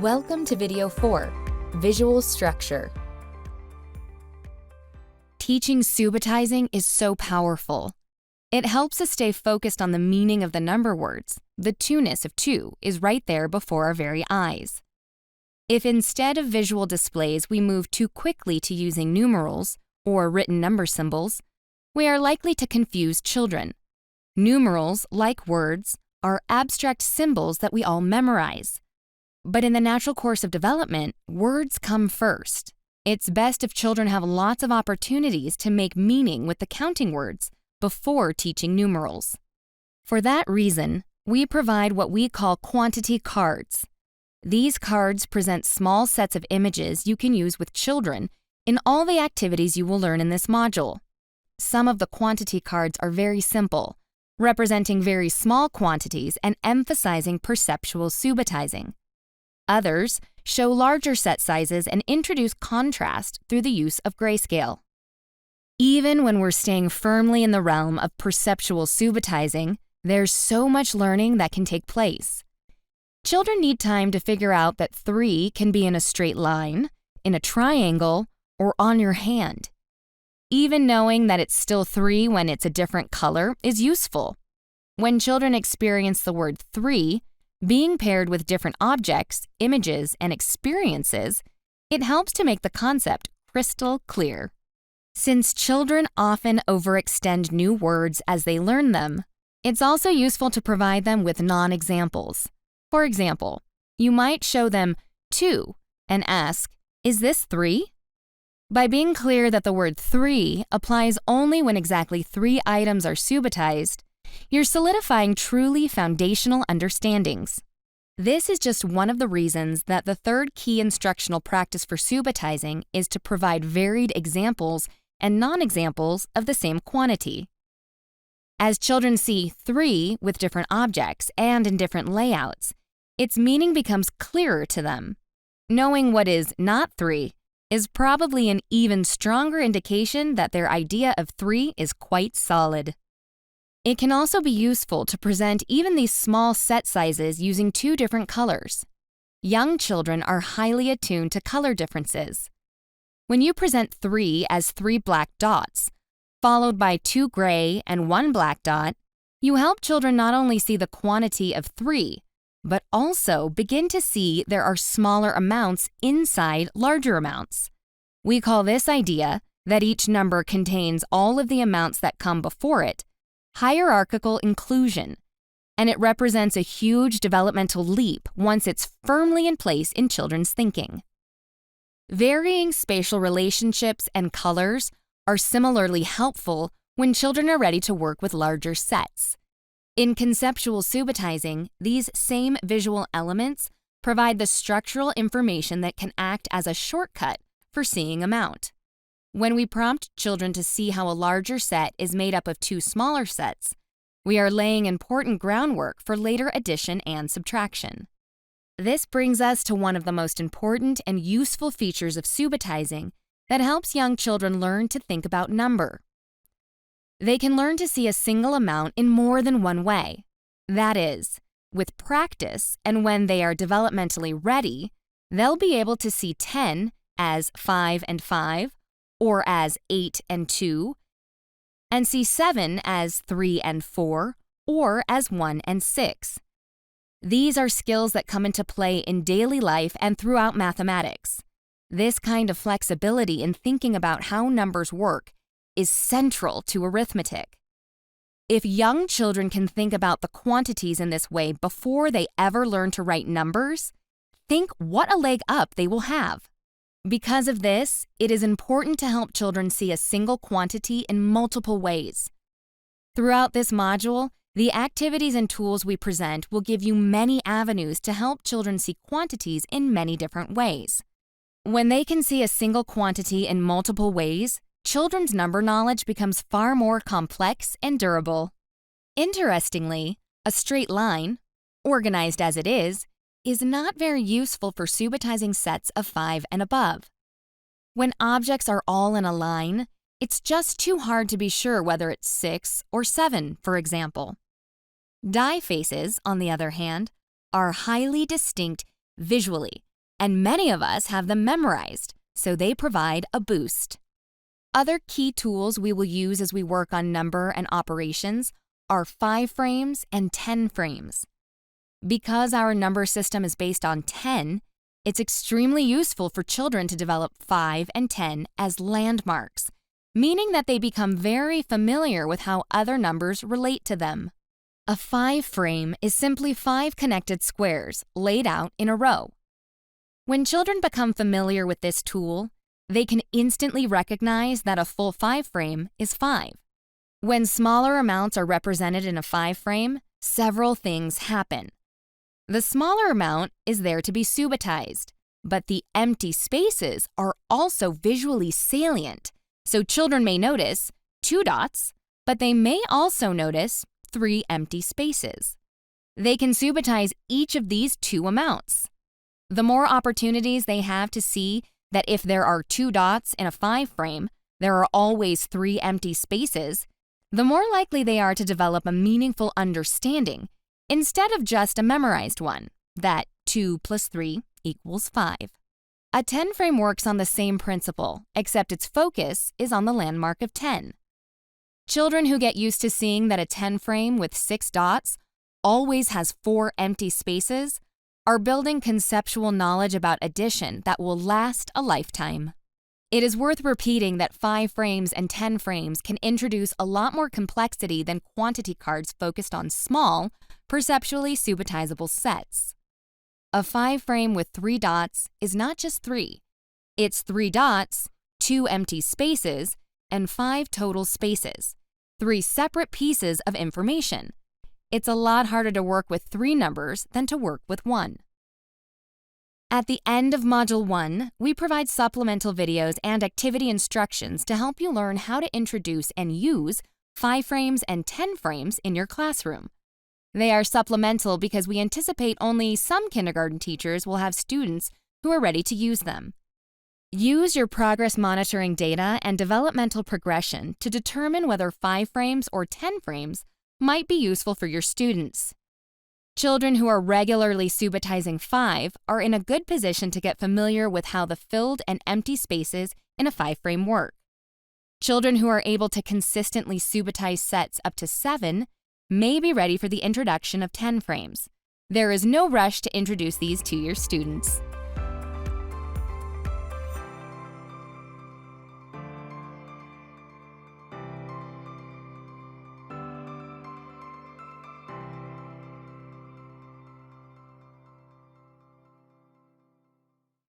Welcome to Video 4, Visual Structure. Teaching subitizing is so powerful. It helps us stay focused on the meaning of the number words. The two-ness of 2 is right there before our very eyes. If instead of visual displays we move too quickly to using numerals or written number symbols, we are likely to confuse children. Numerals, like words, are abstract symbols that we all memorize. But in the natural course of development, words come first. It's best if children have lots of opportunities to make meaning with the counting words before teaching numerals. For that reason, we provide what we call quantity cards. These cards present small sets of images you can use with children in all the activities you will learn in this module. Some of the quantity cards are very simple, representing very small quantities and emphasizing perceptual subitizing. Others show larger set sizes and introduce contrast through the use of grayscale. Even when we're staying firmly in the realm of perceptual subitizing, there's so much learning that can take place. Children need time to figure out that 3 can be in a straight line, in a triangle, or on your hand. Even knowing that it's still 3 when it's a different color is useful. When children experience the word 3, being paired with different objects, images, and experiences, it helps to make the concept crystal clear. Since children often overextend new words as they learn them, it's also useful to provide them with non-examples. For example, you might show them 2 and ask, "Is this 3?" By being clear that the word 3 applies only when exactly 3 items are subitized, you're solidifying truly foundational understandings. This is just one of the reasons that the third key instructional practice for subitizing is to provide varied examples and non-examples of the same quantity. As children see 3 with different objects and in different layouts, its meaning becomes clearer to them. Knowing what is not 3 is probably an even stronger indication that their idea of 3 is quite solid. It can also be useful to present even these small set sizes using 2 different colors. Young children are highly attuned to color differences. When you present 3 as 3 black dots, followed by 2 gray and 1 black dot, you help children not only see the quantity of 3, but also begin to see there are smaller amounts inside larger amounts. We call this idea that each number contains all of the amounts that come before it hierarchical inclusion, and it represents a huge developmental leap once it's firmly in place in children's thinking. Varying spatial relationships and colors are similarly helpful when children are ready to work with larger sets. In conceptual subitizing, these same visual elements provide the structural information that can act as a shortcut for seeing amount. When we prompt children to see how a larger set is made up of 2 smaller sets, we are laying important groundwork for later addition and subtraction. This brings us to one of the most important and useful features of subitizing that helps young children learn to think about number. They can learn to see a single amount in more than one way. That is, with practice and when they are developmentally ready, they'll be able to see 10 as 5 and 5, or as 8 and 2, and see 7 as 3 and 4, or as 1 and 6. These are skills that come into play in daily life and throughout mathematics. This kind of flexibility in thinking about how numbers work is central to arithmetic. If young children can think about the quantities in this way before they ever learn to write numbers, think what a leg up they will have. Because of this, it is important to help children see a single quantity in multiple ways. Throughout this module, the activities and tools we present will give you many avenues to help children see quantities in many different ways. When they can see a single quantity in multiple ways, children's number knowledge becomes far more complex and durable. Interestingly, a straight line, organized as it is not very useful for subitizing sets of 5 and above. When objects are all in a line, it's just too hard to be sure whether it's 6 or 7, for example. Die faces, on the other hand, are highly distinct visually and many of us have them memorized, so they provide a boost. Other key tools we will use as we work on number and operations are 5 frames and 10 frames. Because our number system is based on 10, it's extremely useful for children to develop 5 and 10 as landmarks, meaning that they become very familiar with how other numbers relate to them. A 5 frame is simply 5 connected squares laid out in a row. When children become familiar with this tool, they can instantly recognize that a full 5 frame is 5. When smaller amounts are represented in a 5 frame, several things happen. The smaller amount is there to be subitized, but the empty spaces are also visually salient, so children may notice 2 dots, but they may also notice 3 empty spaces. They can subitize each of these 2 amounts. The more opportunities they have to see that if there are 2 dots in a 5 frame, there are always 3 empty spaces, the more likely they are to develop a meaningful understanding instead of just a memorized one, that 2 plus 3 equals 5. A 10 frame works on the same principle, except its focus is on the landmark of 10. Children who get used to seeing that a 10 frame with 6 dots always has 4 empty spaces are building conceptual knowledge about addition that will last a lifetime. It is worth repeating that 5 frames and 10 frames can introduce a lot more complexity than quantity cards focused on small, perceptually subitizable sets. A 5 frame with 3 dots is not just 3. It's 3 dots, 2 empty spaces, and 5 total spaces, 3 separate pieces of information. It's a lot harder to work with 3 numbers than to work with 1. At the end of Module 1, we provide supplemental videos and activity instructions to help you learn how to introduce and use 5 frames and 10 frames in your classroom. They are supplemental because we anticipate only some kindergarten teachers will have students who are ready to use them. Use your progress monitoring data and developmental progression to determine whether 5 frames or 10 frames might be useful for your students. Children who are regularly subitizing 5 are in a good position to get familiar with how the filled and empty spaces in a 5 frame work. Children who are able to consistently subitize sets up to 7 may be ready for the introduction of 10 frames. There is no rush to introduce these to your students.